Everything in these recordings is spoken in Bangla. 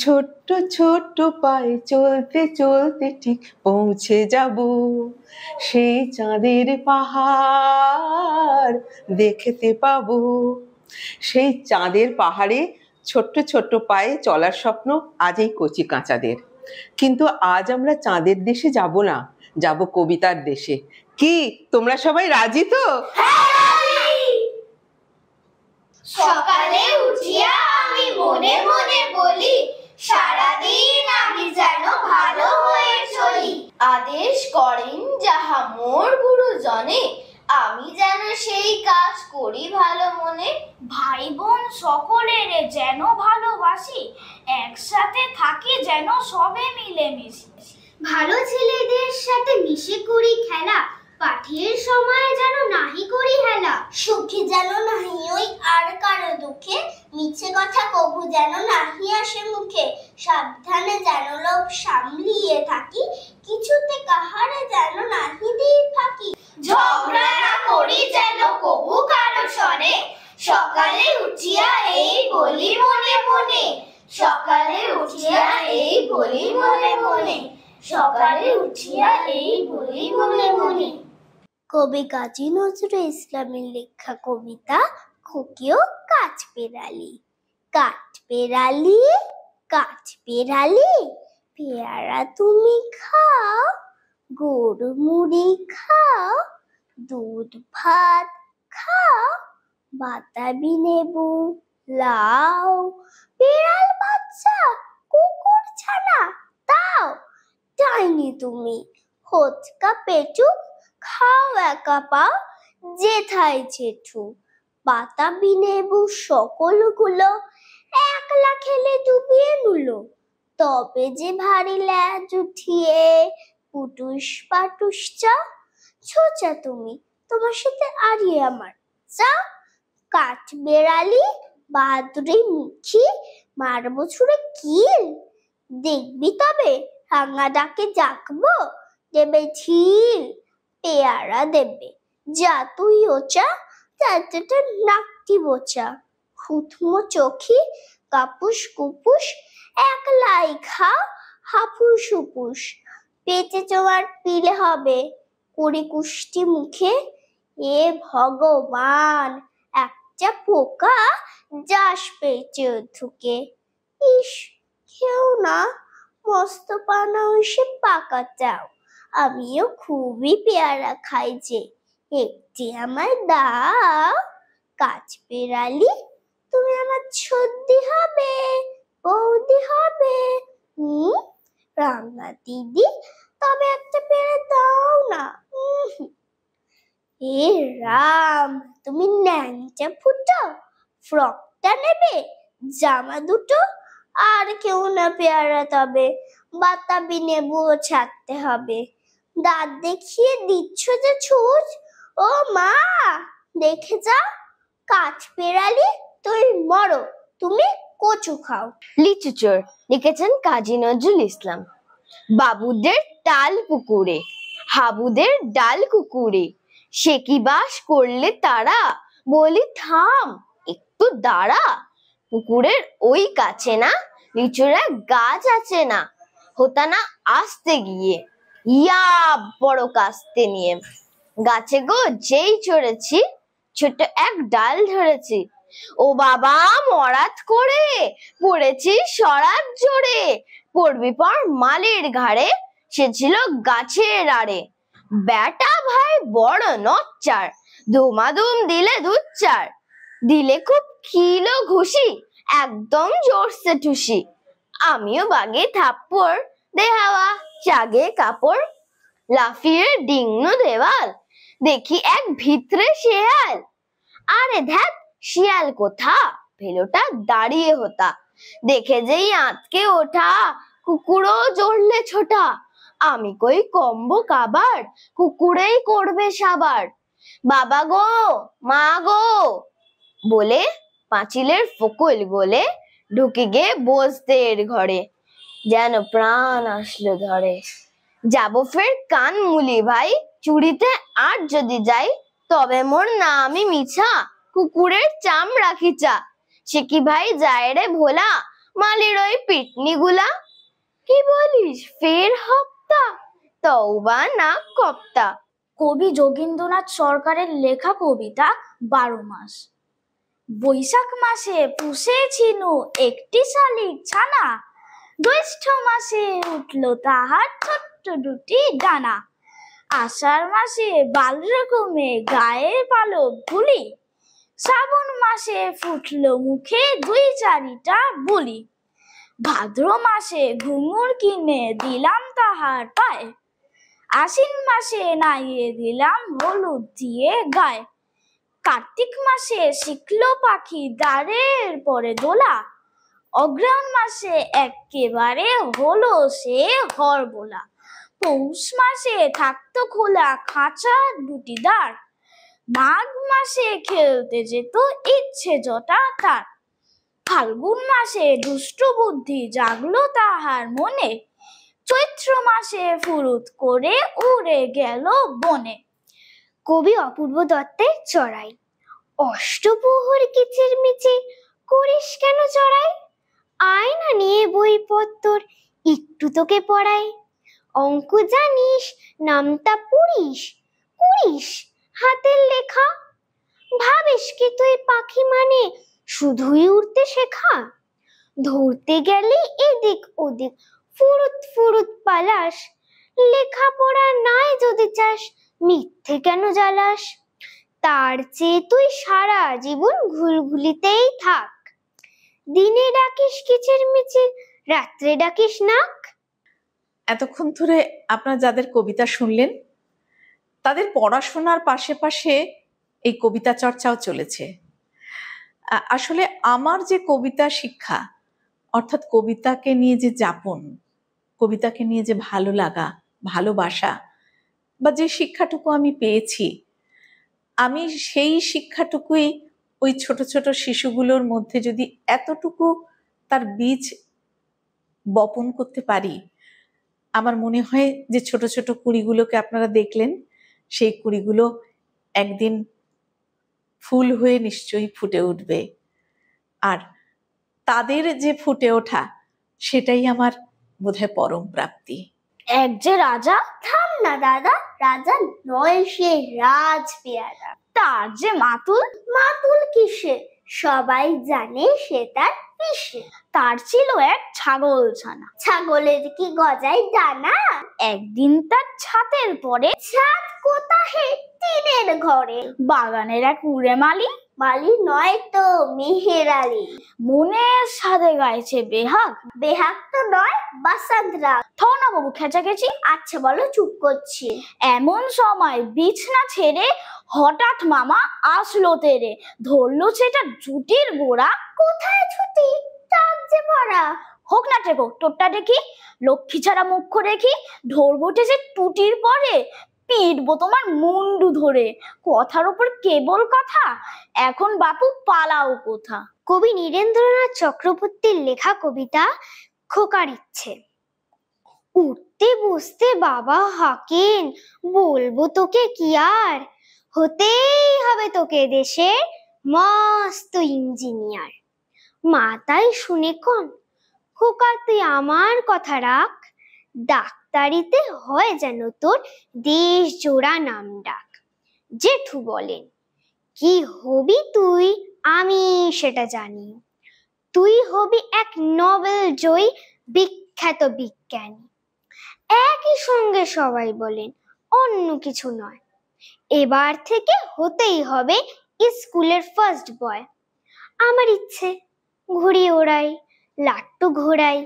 ছোট্ট ছোট্ট পায়ে চলতে চলতে ঠিক পৌঁছে যাব সেই চাঁদের পাহাড় দেখতে পাবো। সেই চাঁদের পাহাড়ে ছোট্ট ছোট্ট পায়ে চলার স্বপ্ন আজ এই কচি কাঁচাদের। কিন্তু আজ আমরা চাঁদের দেশে যাব না, যাব কবিতার দেশে। কি তোমরা সবাই রাজি তো? সকালে উঠিয়া আমি মনে মনে বলি, সারাদিন আমি যেন ভালো হয়ে চলি। আদেশ করেন যাহা মোর গুরুজনে, আমি যেন সেই কাজ করি ভালো মনে। ভাই বোন সকলের যেন ভালোবাসি, একসাথে থাকি যেন সবে মিলেমিশে। ভালো ছেলেদের সাথে মিশে করি খেলা, পাঠের সময় যেন নাহি করি হেলা। সুখে যেন নাহি ওই আর কারো দুঃখে, মিছে কথা কবু যেন নাহি আসে মুখে। সাবধানে যেন লোভ সামলিয়ে থাকি, কিছুতে কাহারে যেন নাহি দিই ফাঁকি। ঝগড়া না করি যেন কবু কারো সনে, সকালে উঠিয়া এই বলি মনে মনে। সকালে উঠিয়া এই বলি মনে মনে। সকালে উঠিয়া এই বলি মনে মনে। কবি কাজী নজরুল ইসলামের লেখা কবিতা খুকি ও কাঠবেড়ালি। কাঠবেড়ালি কাঠবেড়ালি, পেয়ারা তুমি খাও, গুড় মুড়ি খাও, দুধ ভাত খাও, বাতাবি লেবু লাও, বিড়াল বাচ্চা কুকুর ছানা তাও। ডাইনি তুমি হোঁচকা পেটুক, খাও একা পাও জেঠাই জেঠু। বাতাবি লেবু সকলগুলো একলা খেলে ডুবিয়ে নুলো, তবে যে ভারী ল্যাজ উঠিয়ে পুটুস পাটুস চা। ছোচা তুমি তোমার সাথে আড়িয়ে আমার চা। কাঠবেড়ালি বাহাদুরি মুখী, মারবো ছুড়ে কিল, দেখবি তবে রাঙা ডাকে জাগবো, দেবে ঢিল। পেয়ারা দেবে যা তুই ওচা, তাতে নাকটি বোচা। হুথমো চোখি কাপুস কুপুস, একলাই খাও হাপুস হুপুস। পেটে তোমার পিলে হবে কুড়ি কুষ্টি মুখে, এ ভগবান একটা পোকা যাস পেটে ঢুকে। ইস কেউ না, মস্ত পানা সে পাকা চাও, আমিও খুবই পেয়ারা খাই যে, একটি আমায় দাও। কাঠবেড়ালি তুমি আমার ছদ্দি হবে, বৌদি হবে, রাঙা দিদি তবে একটা পেয়ারা দাও না। এ রাম, তুমি ন্যাংটা ফুটো, ফ্রকটা নেবে জামা দুটো, আর কেউ না পেয়ারা তবে বাতাবি নেবুও ছাড়তে হবে। দাঁত দেখিয়ে দিচ্ছ যে ছুঁচ, ও মা দেখে যাও। কাঠবেড়ালি তুই মরো, তুমি কচু খাও। লিচুচোর লিখেছেন কাজী নজরুল ইসলাম। বাবুদের টাল পুকুরে, হাবুদের ডাল কুকুরে, সে কি বাস করলে তারা, বলি থাম একটু দাঁড়া। পুকুরের ওই কাছে না লিচুর এক গাছ আছে না, হতা না আসতে গিয়ে ইয়া বড় কাস্তে নিয়ে। গাছে গো যেই চড়েছি, ছোট এক ডাল ধরেছি, ও বাবা মরাত করে পড়েছি সরাত জোরে। পড়বি পর মালির ঘাড়ে, সে ছিল গাছের আড়ে। বেটা ভাই বড় নচ্চার, ধুমাধুম দিলে দুচ্চার, দিলে খুব খিলো ঘুষি, একদম জোরসে ঠুসি। আমিও বাগে থাপ্পড়, দে হাওয়া চাগে কাপড়। লাফিয়ে ডিঙ্গো দেওয়াল, দেখি এক ভিতরে শেয়াল। আরে ধ্যাত শিয়াল কোথা, ভেলোটা দাঁড়িয়ে হতা, দেখে যেই আঁতকে ওঠা, কুকুরও জড়লে ছোটা। আমি কই কম্বো কাবার, কুকুরেই করবে সাবার। বাবা গো মা গো বলে পাঁচিলের ফোকল গলে, ঢুকে গে বসতে এর ঘরে, যেন প্রাণ আসলো ধরে। যাবো ফের কান মুলি ভাই, চুরিতে আর যদি যাই, তবে মোর নামই মিছা, কুকুরের চামড়া খিচা। সে কি ভাই যায় রে ভোলা, মালির ওই পিটনিগুলা। কি বলিস, ফের হপ্তা, তওবা না কপ্তা। কবি যোগীন্দ্রনাথ সরকারের লেখা কবিতা 12 মাস। বৈশাখ মাসে পুষেছিনু একটি শালিক ছানা, জ্যৈষ্ঠ মাসে উঠল তাহার ছোট্ট দুটি ডানা। আষাঢ় মাসে বালরকমে গায়ের পালক গুলি, শ্রাবণ মাসে ফুটল মুখে 2-4টা বুলি। ভাদ্র মাসে ঘুঙুর কিনে দিলাম তাহার পায়ে, আশ্বিন মাসে নাইয়ে দিলাম হলুদ দিয়ে গায়ে। কার্তিক মাসে শিখলো পাখি দ্বারের পরে দোলা, অগ্রহায়ণ মাসে একেবারে হলো সে হরবোলা। পৌষ মাসে থাকতো খোলা খাঁচার দুটি দ্বার, মাঘ মাসে খেলতে যেত ইচ্ছে জটা তার। ফাল্গুন মাসে দুষ্ট বুদ্ধি জাগলো তাহার মনে, চৈত্র মাসে ফুরুত করে উড়ে গেল বনে। কবি অপূর্ব দত্তের চড়াই। অষ্টপ্রহর কিচিরমিচির করিস কেন চড়াই, আয় না নিয়ে বইপত্তর একটু তোকে পড়াই। অঙ্ক জানিস, নামতা পড়িস, করিস হাতের লেখা, ভাবিস কি তুই পাখি মানে শুধুই উড়তে শেখা। ধরতে গেলে এদিক ওদিক ফুরুত ফুরুত পালাস, লেখাপড়া নাই যদি চাস মিথ্যে কেন জ্বালাস। তার চেয়ে তুই সারা জীবন ঘুলঘুলিতেই থাক, দিনে ডাকিস কিচিরমিচির, রাত্রে ডাকিস নাক। এতক্ষণ ধরে আপনারা যাদের কবিতা শুনলেন তাদের পড়াশোনার পাশে পাশে এই কবিতা চর্চাও চলেছে। আসলে আমার যে কবিতা শিক্ষা, অর্থাৎ কবিতাকে নিয়ে যে যাপন, কবিতাকে নিয়ে যে ভালো লাগা, ভালোবাসা, বা যে শিক্ষাটুকু আমি পেয়েছি, আমি সেই শিক্ষাটুকুই ওই ছোট ছোট শিশুগুলোর মধ্যে যদি এতটুকু তার বীজ বপন করতে পারি, আমার মনে হয় যে ছোট ছোট কুড়িগুলোকে আপনারা দেখলেন, সেই কুড়িগুলো একদিন ফুল হয়ে নিশ্চয়ই ফুটে উঠবে। আর তাদের যে ফুটে ওঠা, সেটাই আমার বোধহয় পরম প্রাপ্তি। এক যে রাজা, থাম না দাদা, রাজা নয় সে রাজ পেয়ারা। তার যে মাতুল, মাতুল কিসে, সবাই জানে সে তার পিসে। তার ছিল এক ছাগল ছানা। ছাগলের কি গজায় ডানা, একদিন তার ছাতের পরে, ছাদ কোথাহে টিনের ঘরে। বাগানের এক উড়ে মালি, মালি নয় তো মেহের আলী, মনের সাথে গাইছে বেহাগ। বেহাগ তো নয় বাসান্তরা। থও না বাবু খেচাখেচি। আচ্ছা বলো, চুপ করছি। এমন সময় বিছনা ছেড়ে হঠাৎ মামা আসলো তেরে, ধরলো সেটা জুটির গোড়া। কোথায় ছুটি, তার যে ভরা। হোক না টেকো, তোরটা দেখি। লক্ষ্মী ছাড়া মুখ্য দেখি, ধরবো যে টুটির পরে, পিটবো তোমার মুন্ডু ধরে। কথার উপর কেবল কথা, এখন বাপু পালাও কোথা। কবি নীরেন্দ্রনাথ চক্রবর্তীর লেখা কবিতা খোকার ইচ্ছে। উঠতে বসতে বাবা হাকেন, বলবো তোকে কি আর, হতেই হবে তোকে দেশের মস্ত ইঞ্জিনিয়ার। মা তাই শুনে কোন, খোকা তুই আমার কথা রাখ, ডাক্তারিতে হয় যেন তোর দেশ জোড়া নাম ডাক। জেঠু বলেন, কি হবি তুই আমি সেটা জানি, তুই হবি এক নোবেল জয়ী বিখ্যাত বিজ্ঞানী। একই সঙ্গে সবাই বলেন, অন্য কিছু নয়, এবার থেকে হতেই হবে স্কুলের ফার্স্ট বয়। আমার ইচ্ছে ঘুড়ি ওড়াই, লাট্টু ঘোরাই,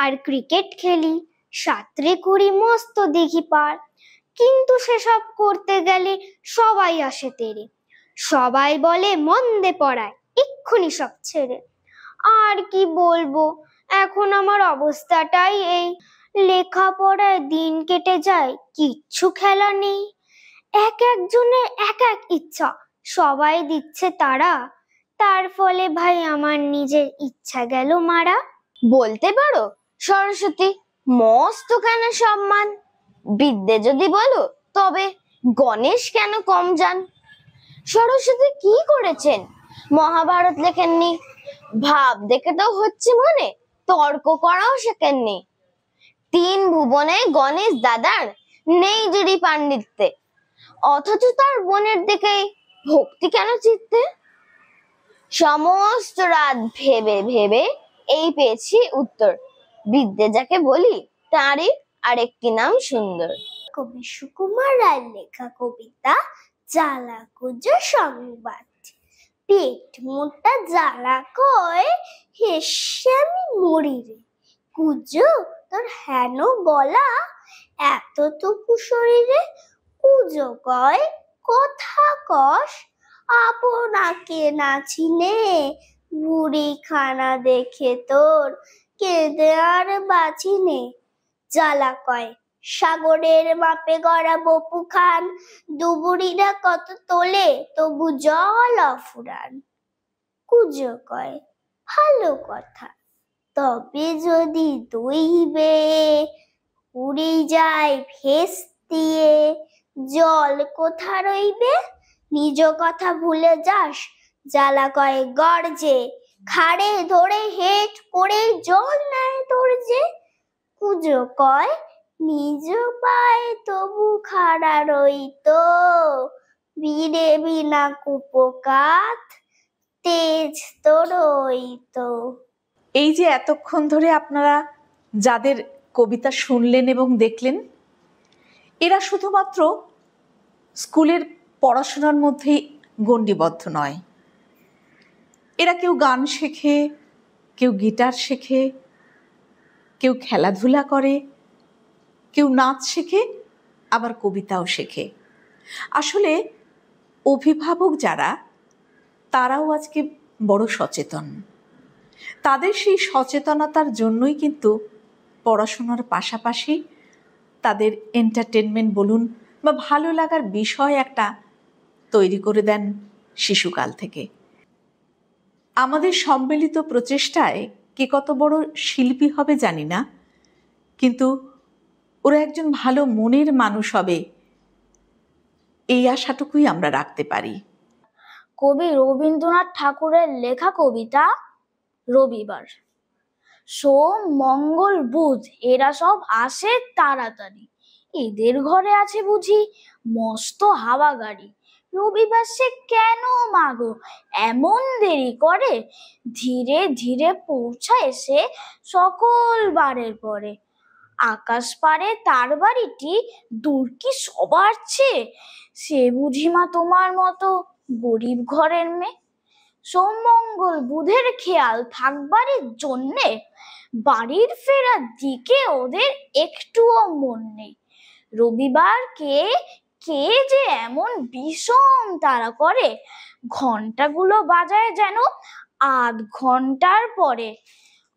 আর ক্রিকেট খেলি, সাঁতরে করি মস্ত দিঘি পার। কিন্তু সেসব করতে গেলে সবাই আসে তেরে, সবাই বলে মন্দে পড়ায়, এক্ষুনি সব ছেড়ে। আর কি বলবো, এখন আমার অবস্থাটাই এই, লেখাপড়ায় দিন কেটে যায়, কিচ্ছু খেলা নেই। এক একজনের এক এক ইচ্ছা, সবাই দিচ্ছে তারা, তার ফলে ভাই আমার নিজের ইচ্ছা গেল মারা। বলতে পারো সরস্বতী মস্ত কেন সম্মান, বিদ্যে যদি বলো তবে গণেশ কেন কম যান। সরস্বতী কি করেছেন, মহাভারত লেখেননি, ভাব দেখে তো হচ্ছে মনে তর্ক করাও শেখেননি। 3 ভুবনে গণেশ দাদার নেই জুড়ি পাণ্ডিত্যে, অথচ তার বোনের দিকেই ভক্তি কেন চিত্তে? সমস্ত রাত ভেবে ভেবে এই পেয়েছি উত্তর, বিদ্যে যাকে বলি তারই আরেকটি নাম সুন্দর। কবি সুকুমার রায়ের লেখা কবিতা জ্বালা কুজো সংবাদ। পেট মোটা জ্বালা কয় হেসে আমি মরি রে, কুজো তোর হেন গলা এতটুকু শরীরে। কুজো কয় কথা কস আপনাকে না চিনে, বুড়ি খানা দেখে তোর কেঁদে আর বাঁচিনে। জ্বালা কয় সাগরের মাপে গড়া বপু খান, দুবুড়িরা কত তোলে তবু জল অফুরান। কুজো কয় ভালো কথা, তবে যদি দইবে উড়ে যায় ভেস দিয়ে, জল কোথা রইবে নিজ কথা ভুলে যাস। জ্বালা কয় গর্জে খাড়ে ধরে হেট করে জল নেয় তোর যে। কুজো কয় নিজ পায় তবু খাড়া রইতো, বীরে বিনা কুপকাত তেজ তো রইতো। এই যে এতক্ষণ ধরে আপনারা যাদের কবিতা শুনলেন এবং দেখলেন, এরা শুধুমাত্র স্কুলের পড়াশোনার মধ্যেই গণ্ডিবদ্ধ নয়। এরা কেউ গান শেখে, কেউ গিটার শেখে, কেউ খেলাধুলা করে, কেউ নাচ শেখে, আবার কবিতাও শেখে। আসলে অভিভাবক যারা, তারাও আজকে বড় সচেতন। তাদের সেই সচেতনতার জন্যই কিন্তু পড়াশোনার পাশাপাশি তাদের এন্টারটেনমেন্ট বলুন বা ভালো লাগার বিষয় একটা তৈরি করে দেন শিশুকাল থেকে। আমাদের সম্মিলিত প্রচেষ্টায় কে কত বড় শিল্পী হবে জানি না, কিন্তু ওরা একজন ভালো মনের মানুষ হবে, এই আশাটুকুই আমরা রাখতে পারি। কবি রবীন্দ্রনাথ ঠাকুরের লেখা কবিতা রবিবার। সোম মঙ্গল বুধ এরা সব আসে তাড়াতাড়ি, এদের ঘরে আছে বুঝি মস্ত হাওয়া গাড়ি। রবিবার সে কেন মাগো এমন দেরি করে, ধীরে ধীরে পৌঁছায় সে সকল বারের পরে। আকাশ পারে তার বাড়িটি দূর কি সবার চেয়ে, সে বুঝি মা তোমার মতো গরিব ঘরের মেয়ে। সোম মঙ্গল বুধের খেয়াল থাকবারের জন্যে বাড়ির ফেরার দিকে ওদের একটুও মন নেই। রবিবার কে কে যে এমন বিষম তারা করে, ঘন্টাগুলো বাজায় যেন আধ ঘন্টার পরে।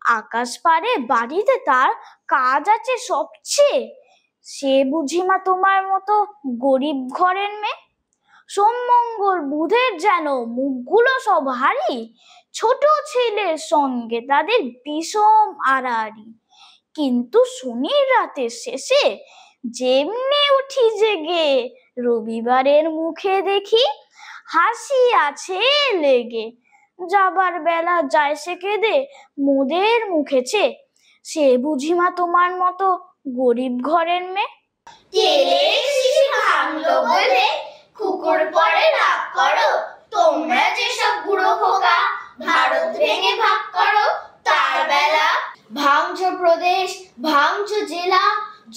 আকাশ পারে বাড়িতে তার কাজ আছে সবচেয়ে, সে বুঝি মা তোমার মতো গরিব ঘরের মেয়ে। সোম মঙ্গল বুধের যেন মুখগুলো সব হারি, ছোট ছেলের সঙ্গে তাদের বিষম আড়াআড়ি। কিন্তু শনির রাতের শেষে যেমনি উঠি জেগে, রবিবারের মুখে দেখি হাসি আছে লেগে। যাবার বেলা যায় সে কেঁদে মোদের মুখেছে, সে বুঝি মা তোমার মতো গরিব ঘরের মেয়ে। তেলের শিশি ভাঙলো বলে কুকুর পরে রাগ করো, তোমরা যেসব বুড়ো খোকা ভারত ভেঙে ভাগ করো তার বেলা। ভাঙছো প্রদেশ, ভাঙছো জেলা,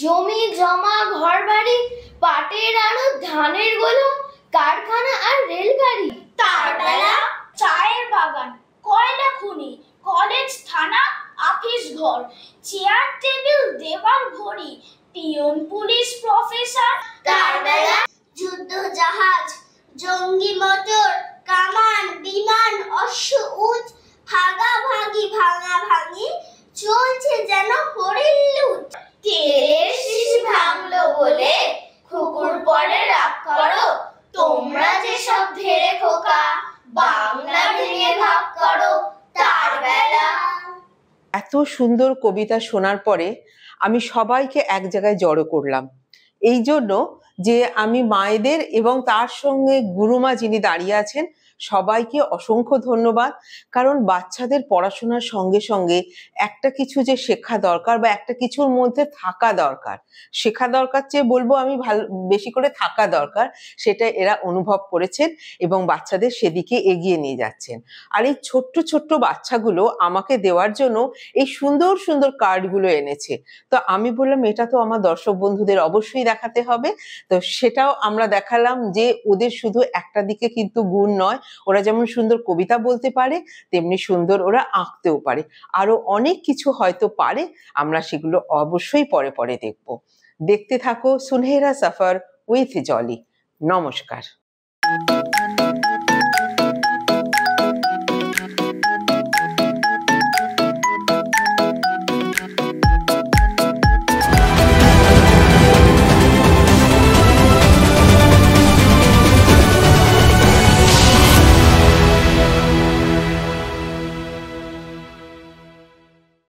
জমি জমা ঘর বাড়ি, পাটের আড়ত ধানের গোলা, কারখানা আর রেলগাড়ি তার বেলা। চায়ের বাগান, কয়লা খনি, কলেজ থানা অফিস ঘর, চেয়ার টেবিল দেওয়াল ঘড়ি, পিয়ন পুলিশ প্রফেসর তার বেলা। যুদ্ধ জাহাজ, জঙ্গি মোটর, কামান বিমান অশ্ব উট, ভাগাভাগি ভাঙা ভাঙি চলছে যেন হরিণ লুট। তেলের শিশি ভাঙলো বলে কুকুর পরে রাগ করো, তোমরা যেসব ধেড়ে খোকা বাংলা ভেঙে ভাগ করো তার বেলা। এত সুন্দর কবিতা শোনার পরে আমি সবাইকে এক জায়গায় জড়ো করলাম, এই জন্য যে আমি মায়েদের এবং তার সঙ্গে গুরুমা যিনি দাঁড়িয়ে আছেন সবাইকে অসংখ্য ধন্যবাদ। কারণ বাচ্চাদের পড়াশোনার সঙ্গে সঙ্গে একটা কিছু যে শেখা দরকার বা একটা কিছুর মধ্যে থাকা দরকার, শেখা দরকার চেয়ে বলবো আমি ভালো বেশি করে থাকা দরকার, সেটা এরা অনুভব করেছেন এবং বাচ্চাদের সেদিকে এগিয়ে নিয়ে যাচ্ছেন। আর এই ছোট্ট ছোট্ট বাচ্চাগুলো আমাকে দেওয়ার জন্য এই সুন্দর সুন্দর কার্ডগুলো এনেছে। তো আমি বললাম এটা তো আমার দর্শক বন্ধুদের অবশ্যই দেখাতে হবে। তো সেটাও আমরা দেখালাম যে ওদের শুধু একটা দিকে কিন্তু গুণ নয়, ওরা যেমন সুন্দর কবিতা বলতে পারে তেমনি সুন্দর ওরা আঁকতেও পারে, আরো অনেক কিছু হয়তো পারে। আমরা সেগুলো অবশ্যই পরে পরে দেখব। দেখতে থাকো সুনহেরা সফর উইথ জলি। নমস্কার।